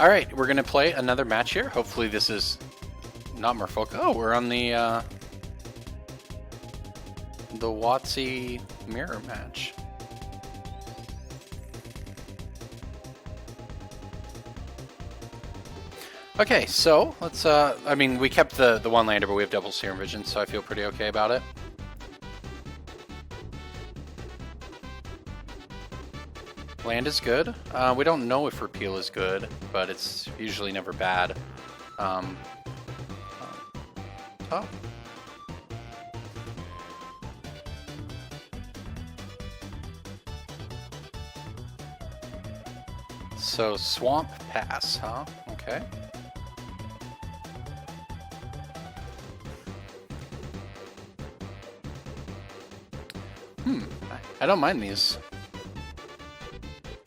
Alright, we're gonna play another match here. Hopefully this is not Merfolk. Oh, we're on the WotC mirror match. Okay, so let's I mean, we kept the one lander, but we have double Serum Vision, so I feel pretty okay about it. Land is good. We don't know if Repeal is good, but it's usually never bad. Oh. So, Swamp Pass, huh? Okay. I don't mind these.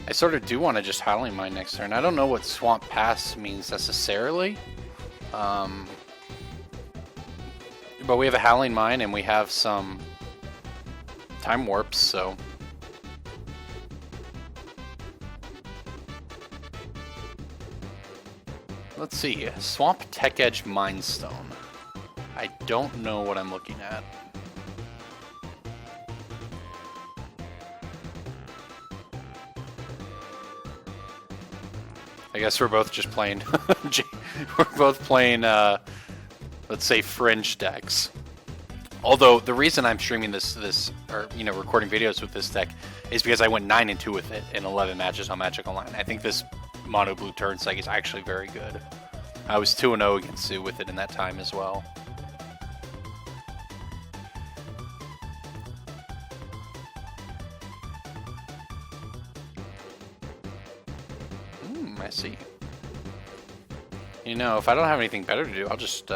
I sort of do want to just Howling Mine next turn. I don't know what Swamp Pass means necessarily. But we have a Howling Mine and we have some Time Warps, so... Let's see. Swamp Tech Edge Mindstone. I don't know what I'm looking at. I guess we're both just playing. We're both playing, let's say, fringe decks. Although the reason I'm streaming this, or recording videos with this deck, is because I went 9-2 with it in 11 matches on Magic Online. I think this mono blue turn psych is actually very good. I was 2-0 against Sue with it in that time as well. I see. If I don't have anything better to do, I'll just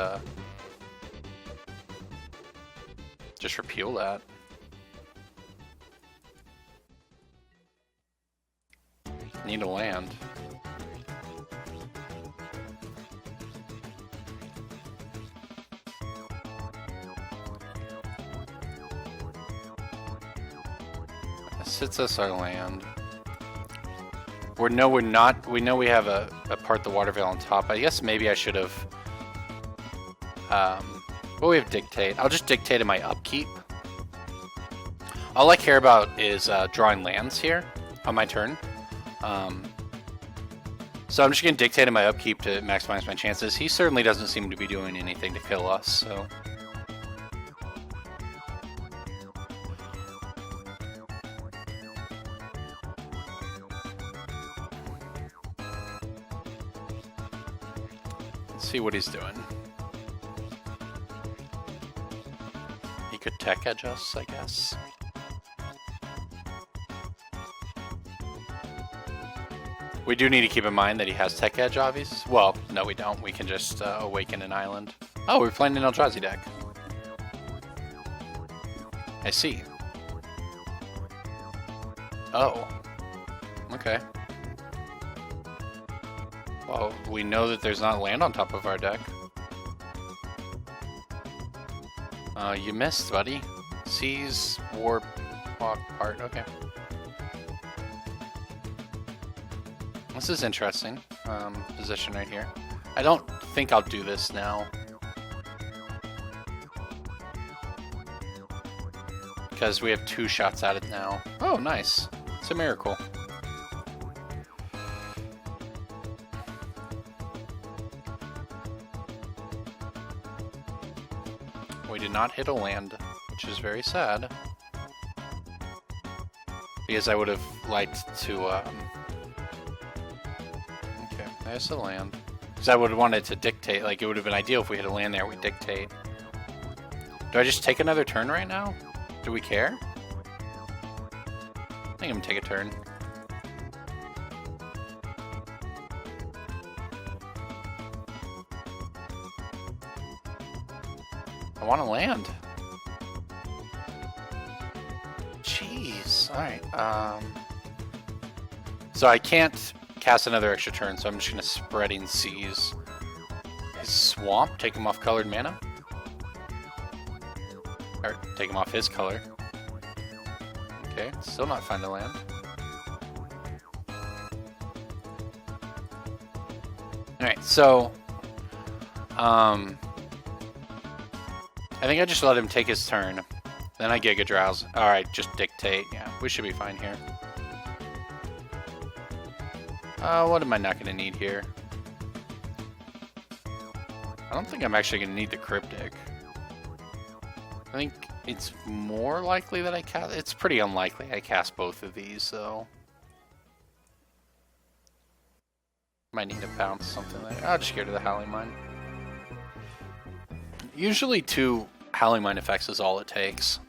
repeal that. Need a land. This hits us our land. We're not. We know we have a part the Water Veil on top. I guess maybe I should have. Well, we have Dictate. I'll just Dictate in my upkeep. All I care about is drawing lands here on my turn. So I'm just gonna Dictate in my upkeep to maximize my chances. He certainly doesn't seem to be doing anything to kill us, so. See what he's doing. He could Tech Edge us, I guess. We do need to keep in mind that he has Tech Edge, obviously. Well, no, we don't. We can just awaken an island. Oh, we're playing an Eldrazi deck. I see. Oh. Okay. Well, we know that there's not land on top of our deck. You missed, buddy. Seize, Warp, Walk, Part. Okay. This is interesting. Position right here. I don't think I'll do this now. Because we have 2 shots at it now. Oh, nice. It's a miracle. We did not hit a land, which is very sad. Because I would have liked to, okay, there's a land. Because I would have wanted to Dictate, like, it would have been ideal if we hit a land there, we Dictate. Do I just take another turn right now? Do we care? I think I'm gonna take a turn. I want to land. Jeez. Alright. So I can't cast another extra turn, so I'm just going to Spreading Seas. His Swamp, take him off colored mana. Or take him off his color. Okay, still not find a land. Alright, so... I think I just let him take his turn. Then I Giga Drowse. Alright, just dictate. Yeah, we should be fine here. What am I not going to need here? I don't think I'm actually going to need the Cryptic. I think it's more likely that I cast... It's pretty unlikely I cast both of these, though. Might need to bounce something like... I'll just get to the Howling Mine. Usually 2 Howling Mine effects is all it takes.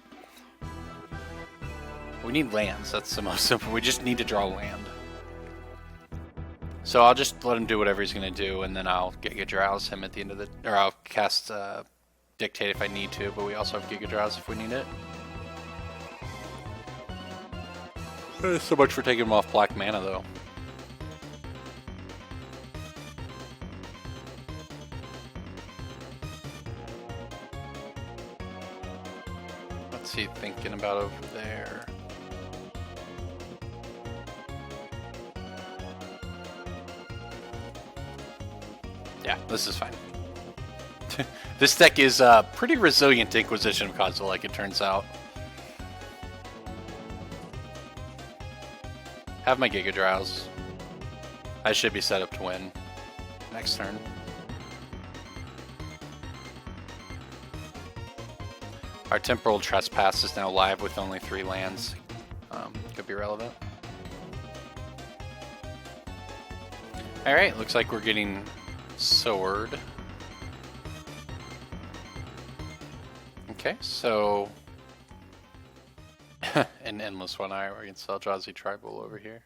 We need lands, that's the most simple. We just need to draw land. So I'll just let him do whatever he's going to do, and then I'll Giga Drowse him at the end of the... Or I'll cast Dictate if I need to, but we also have Giga Drowse if we need it. So much for taking him off black mana, though. What's he thinking about over there? Yeah, this is fine. This deck is pretty resilient to Inquisition of Kozilek, it turns out. Have my Giga Drowse. I should be set up to win next turn. Our Temporal Trespass is now live with only 3 lands. Could be relevant. Alright, looks like we're getting Sword. Okay, so... an Endless One. Alright, we're against Eldrazi Tribal over here.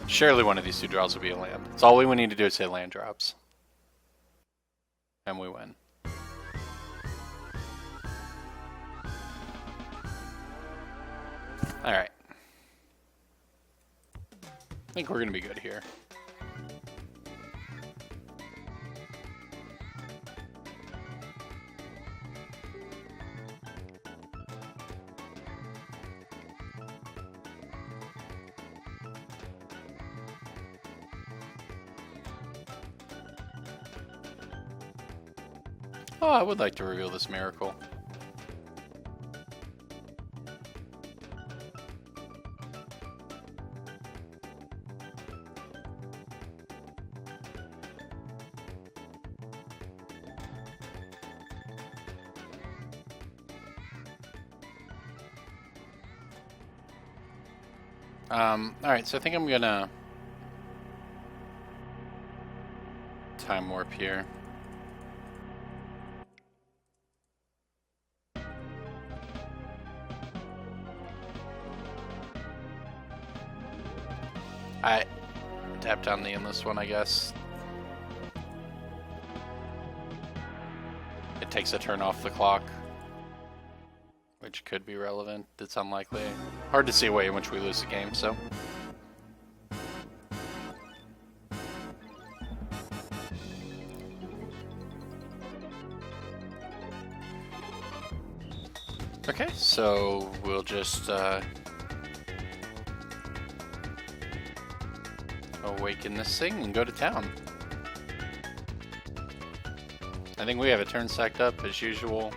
Surely one of these 2 draws will be a land. That's all we would need to do is hit land drops. And we win. Alright. I think we're going to be good here. Oh, I would like to reveal this miracle. Alright, so I think I'm gonna time warp here. I tap down the Endless One, I guess. It takes a turn off the clock, which could be relevant. It's unlikely. Hard to see a way in which we lose the game, so. Okay, so we'll just awaken this thing and go to town. I think we have a turn stacked up as usual.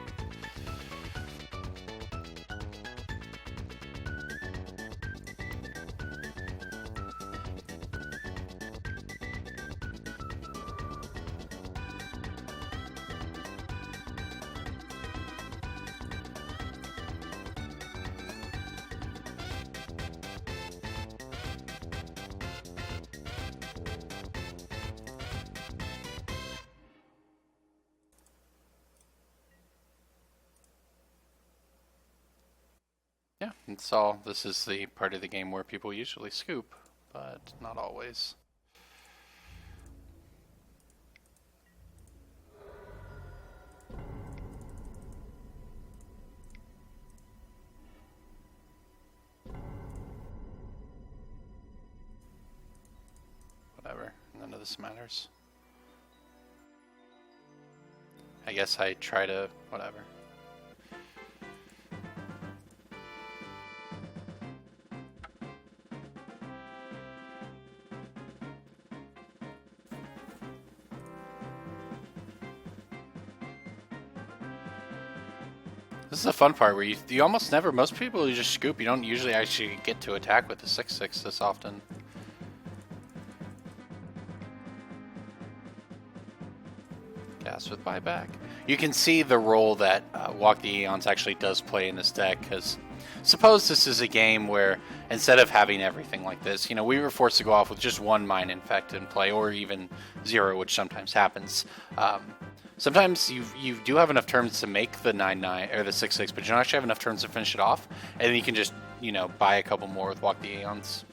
Yeah, it's all. This is the part of the game where people usually scoop, but not always. Whatever, none of this matters. I guess I try to, whatever. This is the fun part where you almost never, most people you just scoop, you don't usually actually get to attack with the 6/6 this often. Gas with buyback. You can see the role that Walk the Aeons actually does play in this deck, because suppose this is a game where instead of having everything like this, you know, we were forced to go off with just one Mind Infect in play, or even 0, which sometimes happens. Sometimes you do have enough turns to make the 9/9 or the 6/6, but you don't actually have enough turns to finish it off, and then you can just, you know, buy a couple more with Walk the Aeons.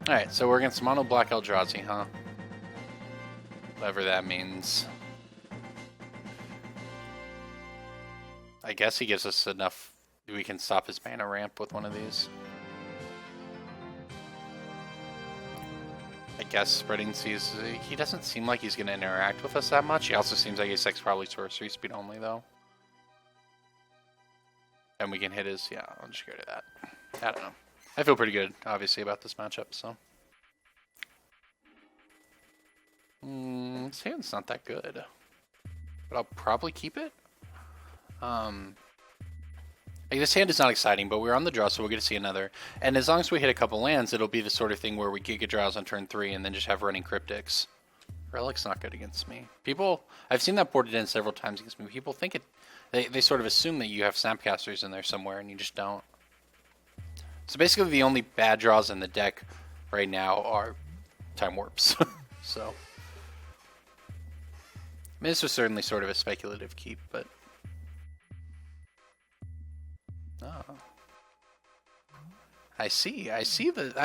Alright, so we're against Mono Black Eldrazi, huh? Whatever that means. I guess he gives us enough, we can stop his mana ramp with one of these. I guess Spreading Seas, he doesn't seem like he's going to interact with us that much. He also seems like he's probably sorcery speed only, though. And we can hit his, yeah, I'll just go to that. I don't know. I feel pretty good, obviously, about this matchup, so. This hand's not that good. But I'll probably keep it. Like, this hand is not exciting, but we're on the draw, so we'll get to see another. And as long as we hit a couple lands, it'll be the sort of thing where we Giga Drowse on turn 3 and then just have running Cryptics. Relic's not good against me. People, I've seen that boarded in several times against me. People think it, they sort of assume that you have Snapcasters in there somewhere, and you just don't. So basically the only bad draws in the deck right now are Time Warps. So, I mean, this was certainly sort of a speculative keep, but... Oh. I see I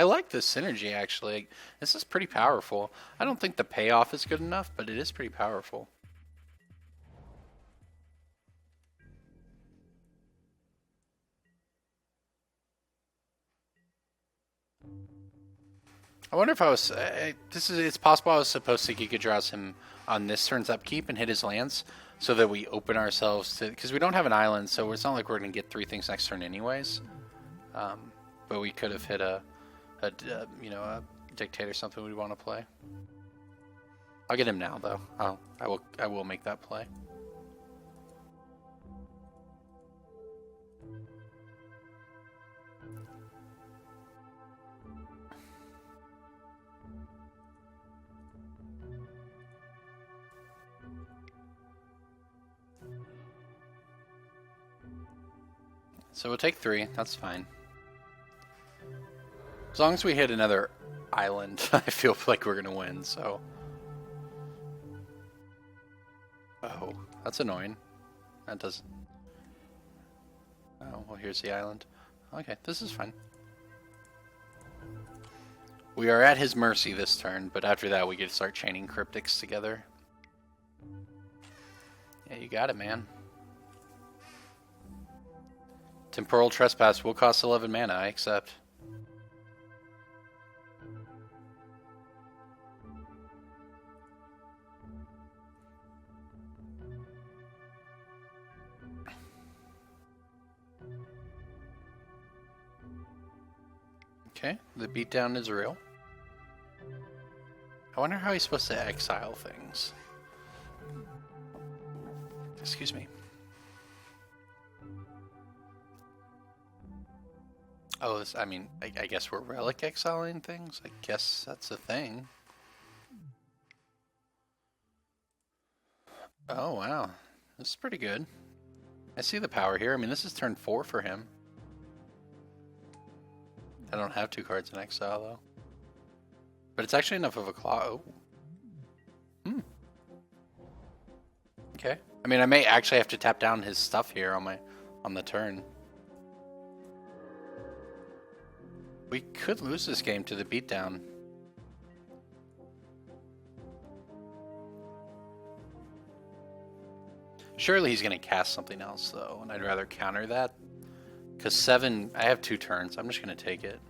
like this synergy, actually. This is pretty powerful. I don't think the payoff is good enough, but it is pretty powerful. I wonder if I was, it's possible I was supposed to Giga Drowse him on this turn's upkeep and hit his lands, so that we open ourselves to, because we don't have an island, so it's not like we're going to get 3 things next turn anyways. But we could have hit a Dictate or something we'd want to play. I'll get him now, though. I will make that play. So we'll take 3, that's fine. As long as we hit another island, I feel like we're gonna win, so. Oh, that's annoying. That doesn't... Oh, well here's the island. Okay, this is fine. We are at his mercy this turn, but after that we get to start chaining Cryptics together. Yeah, you got it, man. Temporal Trespass will cost 11 mana, I accept. Okay, the beatdown is real. I wonder how he's supposed to exile things. Excuse me. Oh, this, I mean, I guess we're relic exiling things? I guess that's a thing. Oh, wow. This is pretty good. I see the power here. I mean, this is turn 4 for him. I don't have 2 cards in exile, though. But it's actually enough of a claw. Oh. Okay. I mean, I may actually have to tap down his stuff here on the turn. We could lose this game to the beatdown. Surely he's going to cast something else, though, and I'd rather counter that. Because 7, I have 2 turns. I'm just going to take it.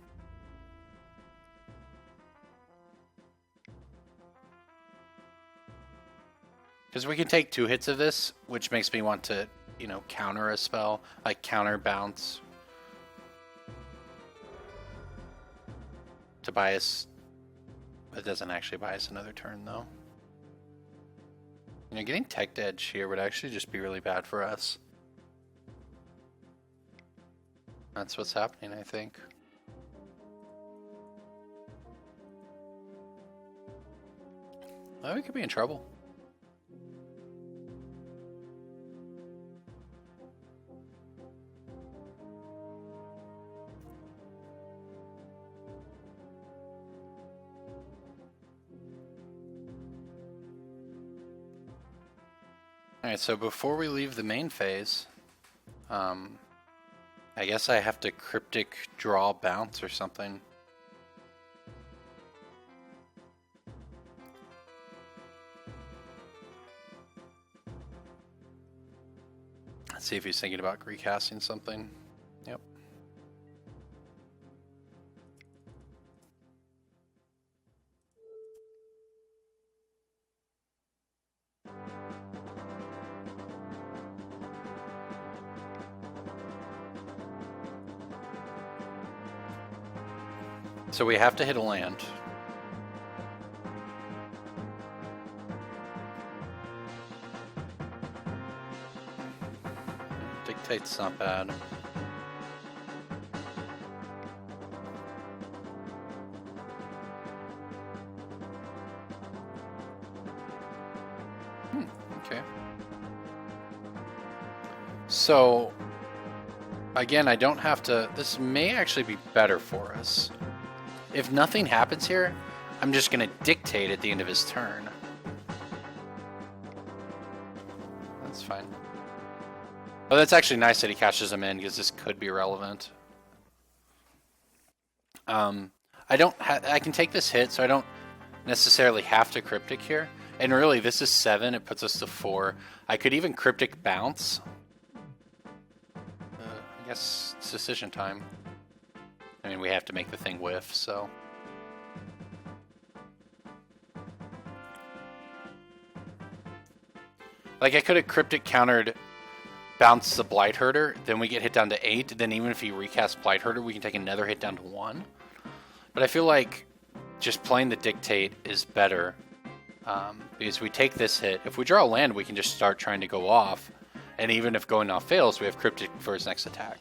Because we can take 2 hits of this, which makes me want to, you know, counter a spell, like counter bounce. To buy us, it doesn't actually buy us another turn, though. You know, getting Tech Edge here would actually just be really bad for us. That's what's happening, I think. Oh, we could be in trouble. Alright, so before we leave the main phase, I guess I have to cryptic draw bounce or something. Let's see if he's thinking about recasting something. Yep. So we have to hit a land. Dictate's not bad. Okay. So, again, I don't have to... This may actually be better for us. If nothing happens here, I'm just going to dictate at the end of his turn. That's fine. Oh, that's actually nice that he cashes him in, because this could be relevant. I can take this hit, so I don't necessarily have to cryptic here. And really, this is 7. It puts us to 4. I could even cryptic bounce. I guess it's decision time. I mean, we have to make the thing whiff, so... Like, I could have cryptic countered bounce the Blight Herder, then we get hit down to 8, then even if he recasts Blight Herder, we can take another hit down to 1. But I feel like just playing the Dictate is better, because we take this hit. If we draw a land, we can just start trying to go off, and even if going off fails, we have cryptic for his next attack.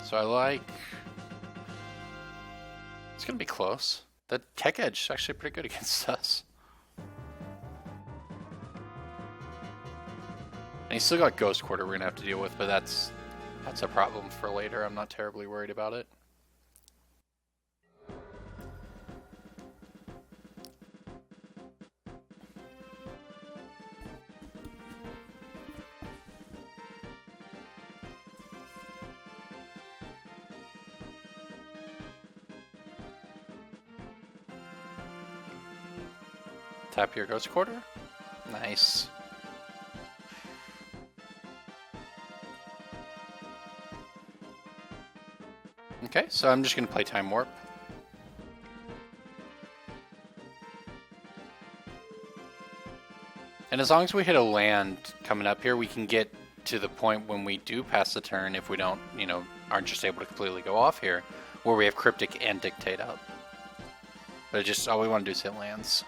So I like... It's going to be close. The Tech Edge is actually pretty good against us. And he's still got Ghost Quarter we're going to have to deal with, but that's a problem for later. I'm not terribly worried about it. Tap your Ghost Quarter. Nice. Okay, so I'm just going to play Time Warp. And as long as we hit a land coming up here, we can get to the point when we do pass the turn, if we don't, aren't just able to completely go off here, where we have Cryptic and Dictate up. But just all we want to do is hit lands.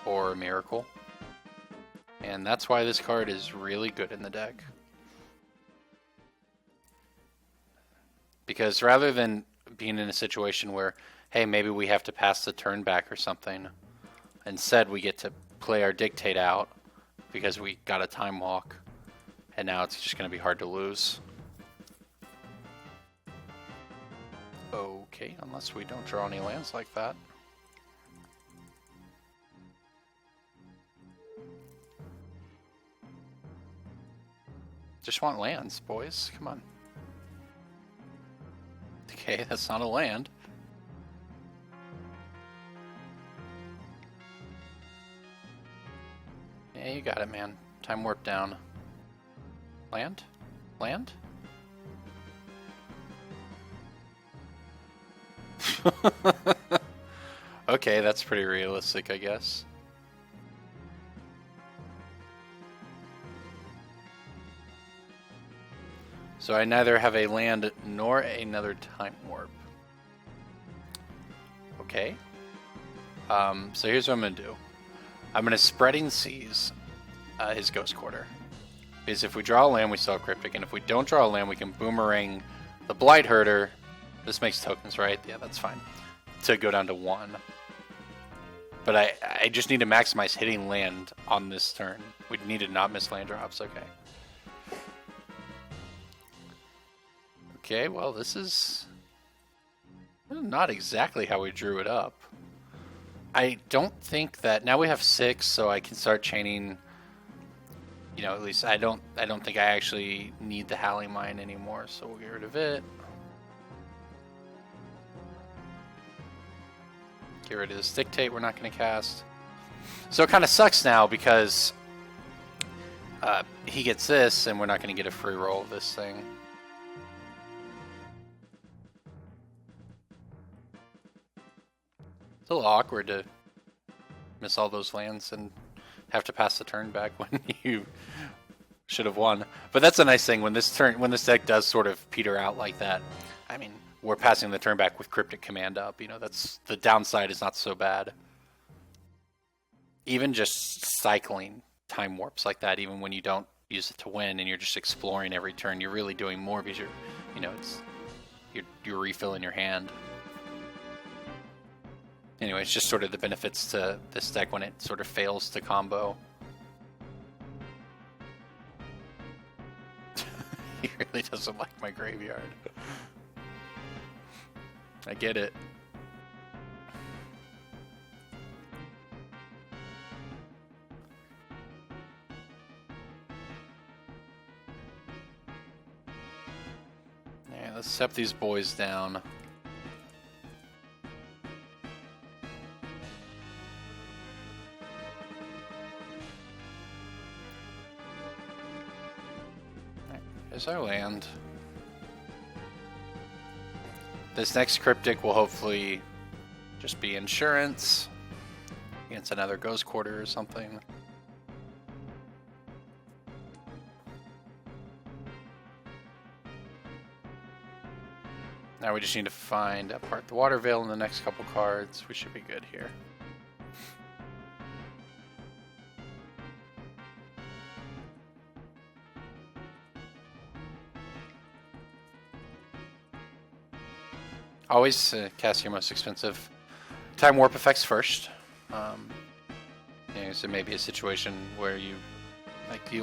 Or a Miracle. And that's why this card is really good in the deck. Because rather than being in a situation where, hey, maybe we have to pass the turn back or something, instead we get to play our Dictate out because we got a Time Walk, and now it's just going to be hard to lose. Okay, unless we don't draw any lands like that. Just want lands, boys. Come on. Okay, that's not a land. Yeah, you got it, man. Time Warp down. Land? Land? Okay, that's pretty realistic, I guess. So I neither have a land nor another Time Warp. Okay. So here's what I'm going to do. I'm going to Spreading Seas his Ghost Quarter. Because if we draw a land, we still have Cryptic, and if we don't draw a land, we can Boomerang the Blight Herder. This makes tokens, right? Yeah, that's fine. To go down to 1. But I just need to maximize hitting land on this turn. We need to not miss land drops, okay. Okay, well, this is not exactly how we drew it up. I don't think that now we have 6, so I can start chaining. You know, at least I don't think I actually need the Howling Mine anymore, so we'll get rid of it. Get rid of this Dictate we're not going to cast. So it kind of sucks now because he gets this, and we're not going to get a free roll of this thing. It's a little awkward to miss all those lands and have to pass the turn back when you should have won. But that's a nice thing when this deck does sort of peter out like that. I mean, we're passing the turn back with Cryptic Command up. You know, that's the downside is not so bad. Even just cycling Time Warps like that, even when you don't use it to win and you're just exploring every turn, you're really doing more because you're refilling your hand. Anyway, it's just sort of the benefits to this deck when it sort of fails to combo. He really doesn't like my graveyard. I get it. Yeah, let's step these boys down. There's our land. This next Cryptic will hopefully just be insurance against another Ghost Quarter or something. Now we just need to find apart the Water Veil in the next couple cards. We should be good here. Always cast your most expensive Time Warp effects first. So maybe a situation where you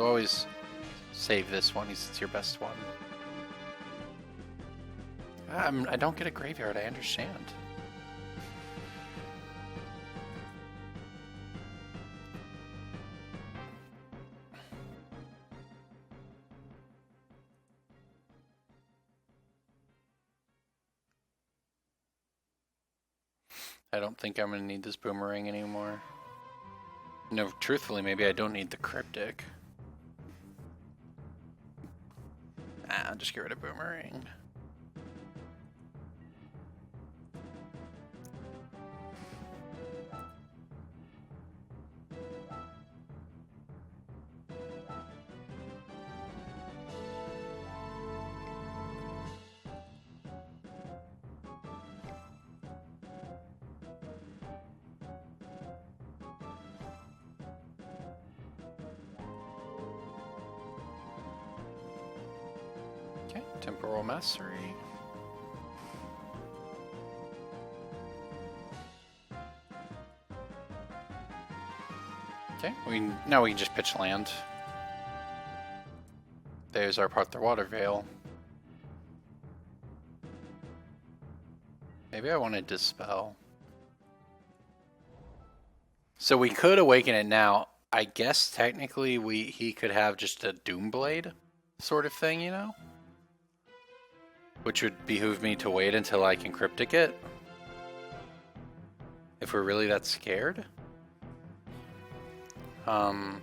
always save this one. It's your best one. I don't get a graveyard. I understand. I don't think I'm going to need this Boomerang anymore. No, truthfully, maybe I don't need the Cryptic. I'll just get rid of Boomerang. Temporal Mastery. Okay, now we can just pitch land. There's our Part the Water Veil. Maybe I want to Dispel. So we could awaken it now. I guess technically he could have just a Doomblade sort of thing, you know? Which would behoove me to wait until I can Cryptic it. If we're really that scared. I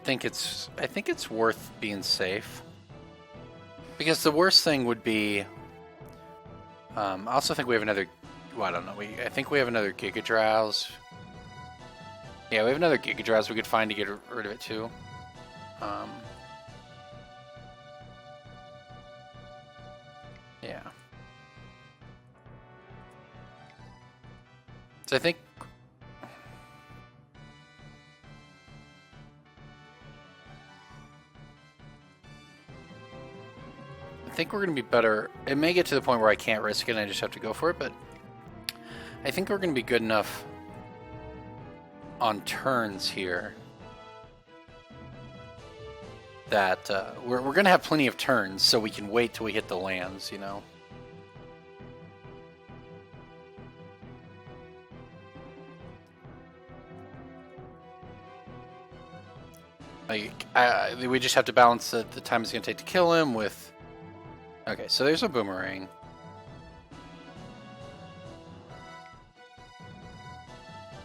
think it's worth being safe. Because the worst thing would be... I also think we have another... Well, I don't know. I think we have another Giga Drowse. Yeah, we have another Giga Drowse we could find to get rid of it too. Yeah. So I think think we're going to be better. It may get to the point where I can't risk it and I just have to go for it, but I think we're going to be good enough on turns here that we're going to have plenty of turns, so we can wait till we hit the lands, you know. Like, we just have to balance the time it's going to take to kill him with... Okay, so there's a boomerang.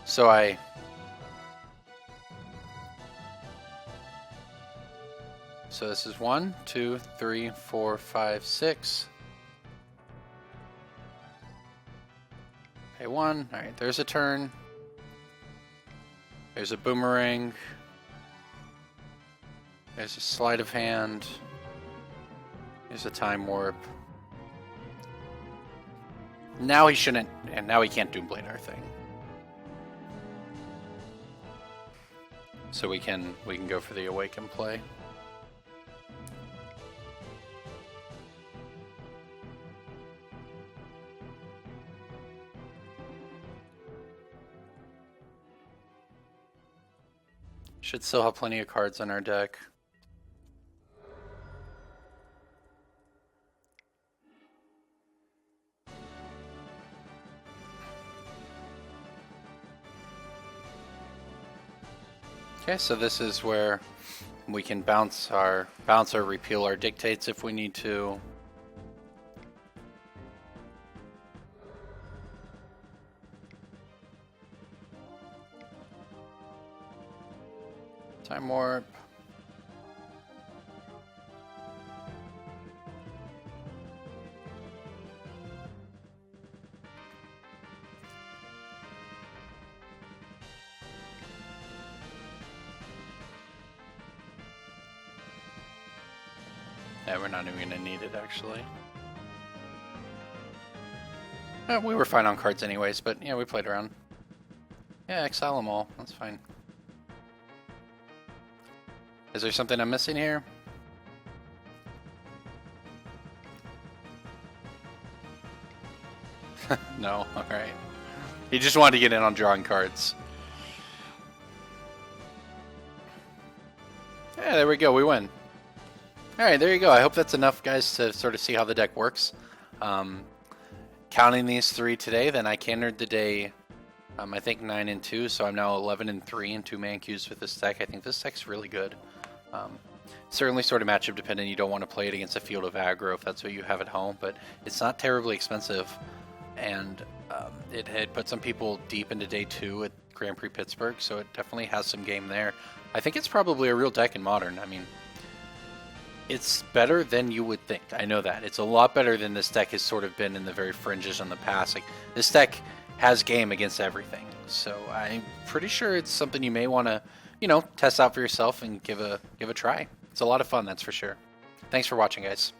So So this is 1, 2, 3, 4, 5, 6. Okay, 1. Alright, there's a turn. There's a boomerang. There's a sleight of hand. There's a time warp. Now he shouldn't, and now he can't Doomblade our thing. So we can go for the Awaken play. Should still have plenty of cards on our deck. Okay, so this is where we can bounce or repeal our dictates if we need to. Time warp. Yeah, we're not even going to need it, actually. We were fine on cards anyways, but yeah, we played around. Yeah, exile them all. That's fine. Is there something I'm missing here? No, alright. He just wanted to get in on drawing cards. Yeah, there we go, we win. Alright, there you go. I hope that's enough, guys, to sort of see how the deck works. Counting these 3 today, then I cantered the day, I think 9-2, so I'm now 11-3 in 2-man queues with this deck. I think this deck's really good. Certainly sort of matchup dependent. You don't want to play it against a field of aggro if that's what you have at home, but it's not terribly expensive, and it had put some people deep into day 2 at Grand Prix Pittsburgh, so it definitely has some game there. I think it's probably a real deck in Modern. I mean, it's better than you would think. I know that. It's a lot better than this deck has sort of been in the very fringes in the past. Like, this deck has game against everything, so I'm pretty sure it's something you may want to, you know, test out for yourself and give a try. It's a lot of fun, that's for sure. Thanks for watching, guys.